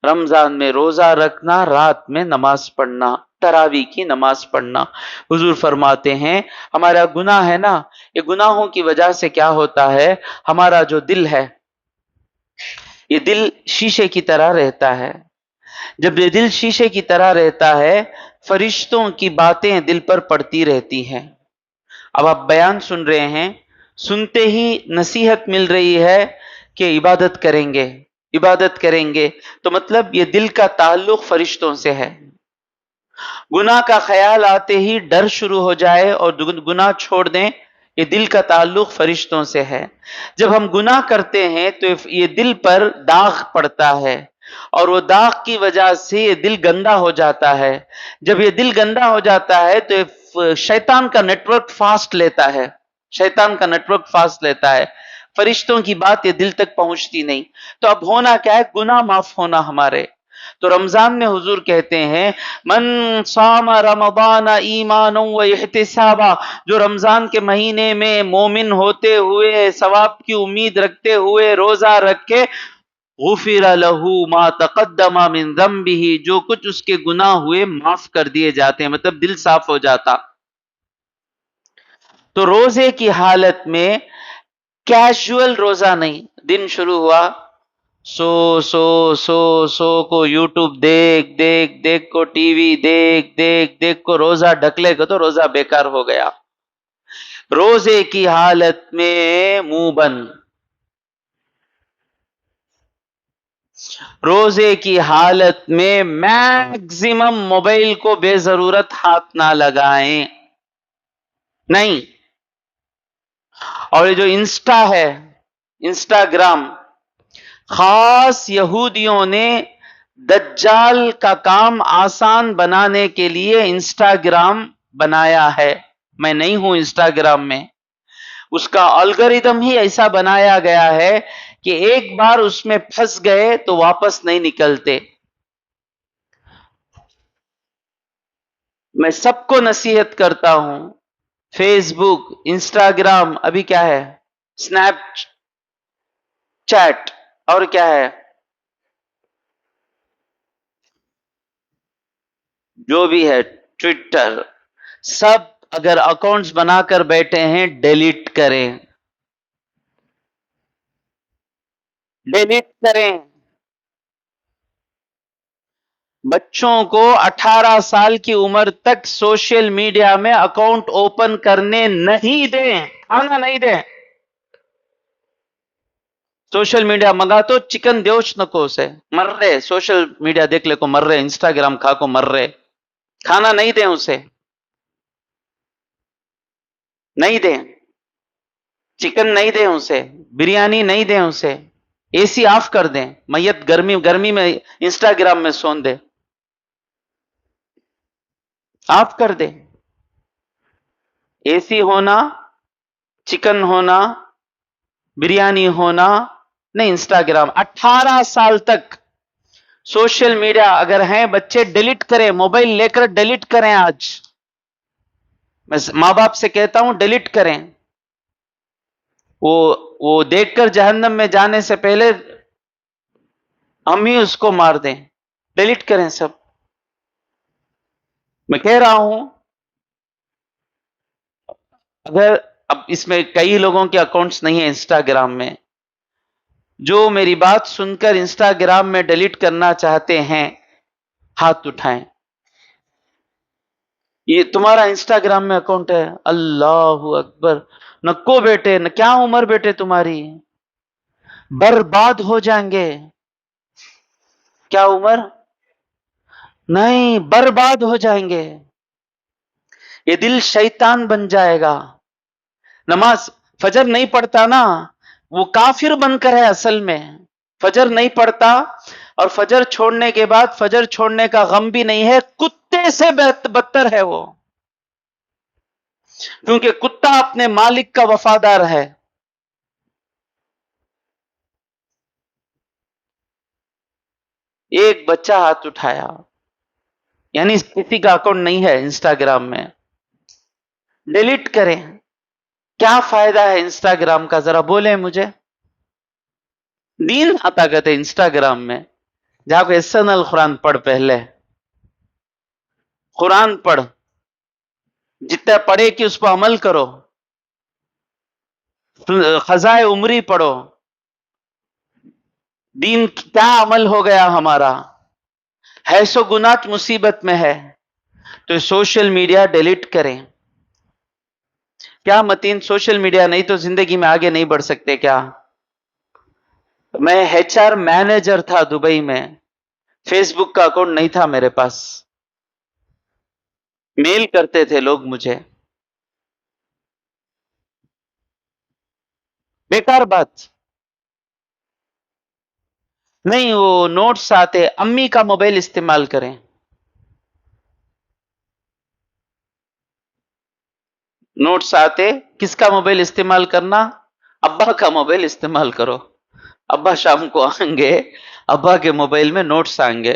رمضان میں روزہ رکھنا، رات میں نماز پڑھنا، تراویح کی نماز پڑھنا۔ حضور فرماتے ہیں ہمارا گناہ ہے نا، یہ گناہوں کی وجہ سے کیا ہوتا ہے، ہمارا جو دل ہے، یہ دل شیشے کی طرح رہتا ہے۔ جب یہ دل شیشے کی طرح رہتا ہے، فرشتوں کی باتیں دل پر پڑتی رہتی ہیں۔ اب آپ بیان سن رہے ہیں، سنتے ہی نصیحت مل رہی ہے کہ عبادت کریں گے، عبادت کریں گے، تو مطلب یہ دل کا تعلق فرشتوں سے ہے۔ گناہ کا خیال آتے ہی ڈر شروع ہو جائے اور گناہ چھوڑ دیں، یہ دل کا تعلق فرشتوں سے ہے۔ جب ہم گناہ کرتے ہیں تو یہ دل پر داغ پڑتا ہے، اور وہ داغ کی وجہ سے یہ دل گندا ہو جاتا ہے۔ جب یہ دل گندا ہو جاتا ہے تو شیطان کا نیٹ ورک فاسٹ لیتا ہے، شیطان کا نیٹ ورک فاسٹ لیتا ہے، فرشتوں کی بات یہ دل تک پہنچتی نہیں۔ تو اب ہونا کیا ہے، گناہ معاف ہونا ہمارے۔ تو رمضان میں حضور کہتے ہیں من صام رمضان ایمانا و احتسابا، جو رمضان کے مہینے میں مومن ہوتے ہوئے، ثواب کی امید رکھتے ہوئے روزہ رکھے، غفر له ما تقدم من ذنبه، جو کچھ اس کے گناہ ہوئے معاف کر دیے جاتے ہیں، مطلب دل صاف ہو جاتا۔ تو روزے کی حالت میں کیجول روزہ نہیں، دن شروع ہوا، سو سو سو سو کو یوٹیوب دیکھ دیکھ دیکھ کو ٹی وی دیکھ دیکھ دیکھ کو روزہ ڈھکلے گا تو روزہ بیکار ہو گیا۔ روزے کی حالت میں منہ بند، روزے کی حالت میں میکزیمم موبائل کو بے ضرورت ہاتھ نہ لگائیں، نہیں۔ اور یہ جو انسٹا ہے، انسٹاگرام، خاص یہودیوں نے دجال کا کام آسان بنانے کے لیے انسٹاگرام بنایا ہے۔ میں نہیں ہوں انسٹاگرام میں، اس کا الگوریدم ہی ایسا بنایا گیا ہے کہ ایک بار اس میں پھنس گئے تو واپس نہیں نکلتے۔ میں سب کو نصیحت کرتا ہوں، فیس بک، انسٹاگرام، ابھی کیا ہے، سنیپ چیٹ، اور کیا ہے، جو بھی ہے، ٹویٹر، سب اگر اکاؤنٹس بنا کر بیٹھے ہیں ڈیلیٹ کریں، ڈیلیٹ کریں۔ بچوں کو 18 سال کی عمر تک سوشل میڈیا میں اکاؤنٹ اوپن کرنے نہیں دیں، آنا نہیں دیں۔ سوشل میڈیا منگا تو چکن دیوچ نکو سے مر رہے، سوشل میڈیا دیکھ لے کو مر رہے، انسٹاگرام کھا کو مر رہے، کھانا نہیں دیں اسے، نہیں دیں، چکن نہیں دیں اسے، بریانی نہیں دیں اسے، اے سی آف کر دیں، میت گرمی میں انسٹاگرام میں سون دے، آف کر دیں۔ اے سی ہونا، چکن ہونا، بریانی ہونا، نہیں انسٹاگرام۔ 18 سال تک سوشل میڈیا اگر ہیں بچے ڈیلیٹ کریں، موبائل لے کر ڈیلیٹ کریں۔ آج میں ماں باپ سے کہتا ہوں ڈیلیٹ کریں، وہ دیکھ کر جہنم میں جانے سے پہلے ہم ہی اس کو مار دیں، ڈیلیٹ کریں سب۔ میں کہہ رہا ہوں اگر اب اس میں کئی لوگوں کے اکاؤنٹس نہیں ہیں انسٹاگرام میں، جو میری بات سن کر انسٹاگرام میں ڈیلیٹ کرنا چاہتے ہیں ہاتھ اٹھائیں۔ یہ تمہارا انسٹاگرام میں اکاؤنٹ ہے؟ اللہ اکبر، نکو بیٹے، کیا عمر بیٹے تمہاری، برباد ہو جائیں گے۔ کیا عمر؟ نہیں، برباد ہو جائیں گے۔ یہ دل شیطان بن جائے گا۔ نماز فجر نہیں پڑھتا نا، وہ کافر بن کر ہے اصل میں، فجر نہیں پڑھتا، اور فجر چھوڑنے کے بعد فجر چھوڑنے کا غم بھی نہیں ہے، کتے سے بدتر ہے وہ، کیونکہ کتا اپنے مالک کا وفادار ہے۔ ایک بچہ ہاتھ اٹھایا، یعنی کسی کا اکاؤنٹ نہیں ہے انسٹاگرام میں، ڈیلیٹ کریں۔ کیا فائدہ ہے انسٹاگرام کا، ذرا بولیں مجھے، دین آتا کہتے انسٹاگرام میں، جا کے SNL قرآن پڑھ پہلے، قرآن پڑھ، جتنا پڑھے کہ اس پر عمل کرو، خزائے عمری پڑھو، دین کیا عمل ہو گیا ہمارا، ہے سو گناہ مصیبت میں ہے، تو سوشل میڈیا ڈیلیٹ کریں۔ کیا متین سوشل میڈیا نہیں تو زندگی میں آگے نہیں بڑھ سکتے کیا؟ میں HR مینیجر تھا دبئی میں، فیس بک کا اکاؤنٹ نہیں تھا میرے پاس، میل کرتے تھے لوگ مجھے، بیکار بات نہیں۔ وہ نوٹس آتے، امی کا موبائل استعمال کریں، نوٹس آتے، کس کا موبائل استعمال کرنا؟ ابا کا موبائل استعمال کرو، ابا شام کو آئیں گے، ابا کے موبائل میں نوٹس آئیں گے،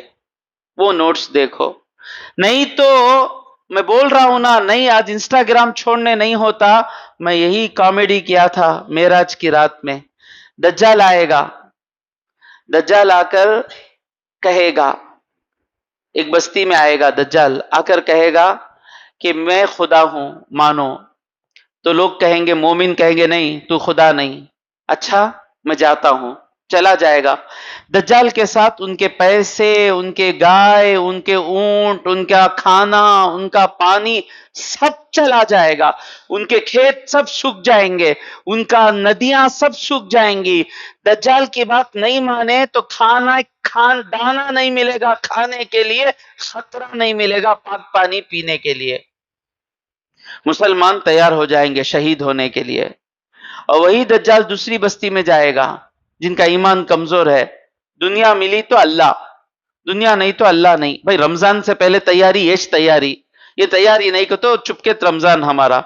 وہ نوٹس دیکھو۔ نہیں تو میں بول رہا ہوں نا، نہیں آج انسٹاگرام چھوڑنے نہیں ہوتا۔ میں یہی کامیڈی کیا تھا معراج کی رات میں، دجال آئے گا، دجال آ کر کہے گا، ایک بستی میں آئے گا دجال، آ کر کہے گا کہ میں خدا ہوں مانو، تو لوگ کہیں گے، مومن کہیں گے نہیں تو خدا نہیں، اچھا میں جاتا ہوں، چلا جائے گا۔ دجال کے ساتھ ان کے پیسے، ان کے گائے، ان کے اونٹ، ان کا کھانا، ان کا پانی سب چلا جائے گا، ان کے کھیت سب سوکھ جائیں گے، ان کا ندیاں سب سوکھ جائیں گی۔ دجال کی بات نہیں مانے تو دانا نہیں ملے گا کھانے کے لیے، خطرہ نہیں ملے گا پاک پانی پینے کے لیے۔ مسلمان تیار ہو جائیں گے شہید ہونے کے لیے، اور وہی دجال دوسری بستی میں جائے گا جن کا ایمان کمزور ہے، دنیا ملی تو اللہ، دنیا نہیں تو اللہ نہیں۔ بھائی رمضان سے پہلے تیاری، ایش تیاری، یہ تیاری نہیں کہ تو چپکے رمضان ہمارا۔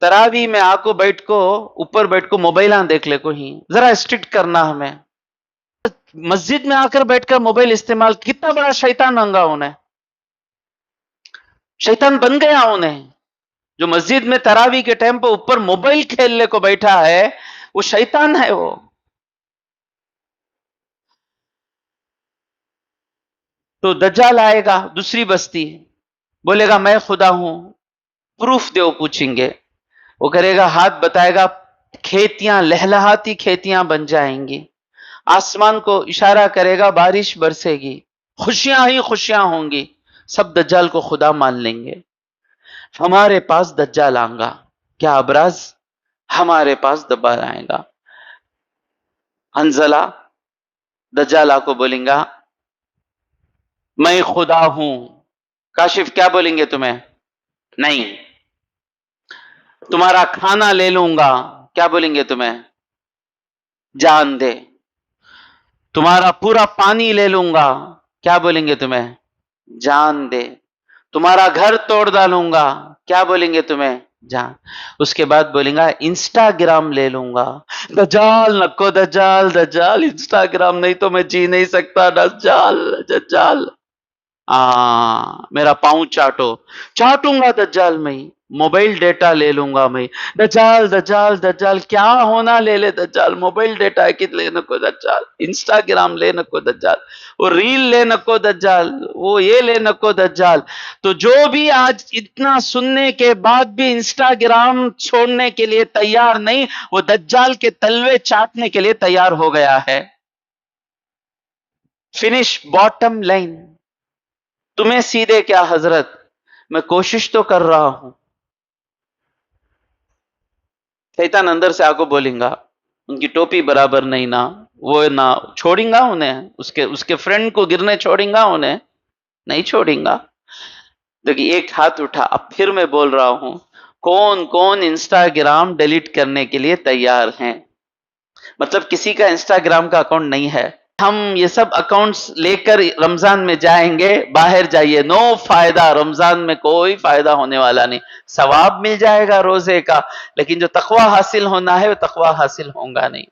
تراوی میں آکو بیٹھ کو، اوپر بیٹھ کو موبائلاں دیکھ لے کو ہی، ذرا اسٹرکٹ کرنا ہمیں۔ مسجد میں آ کر بیٹھ کر موبائل استعمال، کتنا بڑا شیطان ہنگا انہیں، شیطان بن گیا انہیں۔ جو مسجد میں تراوی کے ٹائم پہ اوپر موبائل کھیلنے کو بیٹھا ہے، وہ شیطان ہے وہ۔ تو دجال آئے گا دوسری بستی، بولے گا میں خدا ہوں، پروف دو، پوچھیں گے، وہ کرے گا، ہاتھ بتائے گا، کھیتیاں لہلہاتی کھیتیاں بن جائیں گی، آسمان کو اشارہ کرے گا، بارش برسے گی، خوشیاں ہی خوشیاں ہوں گی، سب دجال کو خدا مان لیں گے۔ ہمارے پاس دجال آئے گا، کیا ابراز؟ ہمارے پاس دبال آئے گا۔ حنزلہ دجال کو بولیں گا میں خدا ہوں، کاشف کیا بولیں گے تمہیں؟ نہیں۔ تمہارا کھانا لے لوں گا، کیا بولیں گے تمہیں؟ جان دے۔ تمہارا پورا پانی لے لوں گا، کیا بولیں گے تمہیں؟ جان دے۔ تمہارا گھر توڑ ڈالوں گا، کیا بولیں گے تمہیں؟ جان۔ اس کے بعد بولیں گا انسٹاگرام لے لوں گا۔ دجال نکو، دجال دجال، انسٹاگرام نہیں تو میں جی نہیں سکتا، دجال دجال۔ میرا پاؤں چاٹو، چاٹوں گا دجال میں، موبائل ڈیٹا لے لوں گا میں، دجال دجال دجال، کیا ہونا لے لے دجال، موبائل ڈیٹا کت لے نکو دجال، انسٹاگرام لے نکو دجال، وہ ریل لے نکو دجال، وہ یہ لے نکو دجال۔ تو جو بھی آج اتنا سننے کے بعد بھی انسٹاگرام چھوڑنے کے لیے تیار نہیں، وہ دجال کے تلوے چاٹنے کے لیے تیار ہو گیا ہے۔ فنش باٹم لائن، تمہیں سیدھے کیا حضرت، میں کوشش تو کر رہا ہوں۔ شیطان اندر سے آکو بولیں گا ان کی ٹوپی برابر نہیں نا، وہ نہ چھوڑیں گا انہیں، اس کے فرینڈ کو گرنے چھوڑیں گا انہیں؟ نہیں چھوڑیں گا۔ دیکھیں ایک ہاتھ اٹھا، اب پھر میں بول رہا ہوں، کون کون انسٹاگرام ڈیلیٹ کرنے کے لیے تیار ہیں؟ مطلب کسی کا انسٹاگرام کا اکاؤنٹ نہیں ہے، ہم یہ سب اکاؤنٹس لے کر رمضان میں جائیں گے، باہر جائیے، نو فائدہ، رمضان میں کوئی فائدہ ہونے والا نہیں، ثواب مل جائے گا روزے کا، لیکن جو تقوی حاصل ہونا ہے وہ تقوی حاصل ہوگا نہیں۔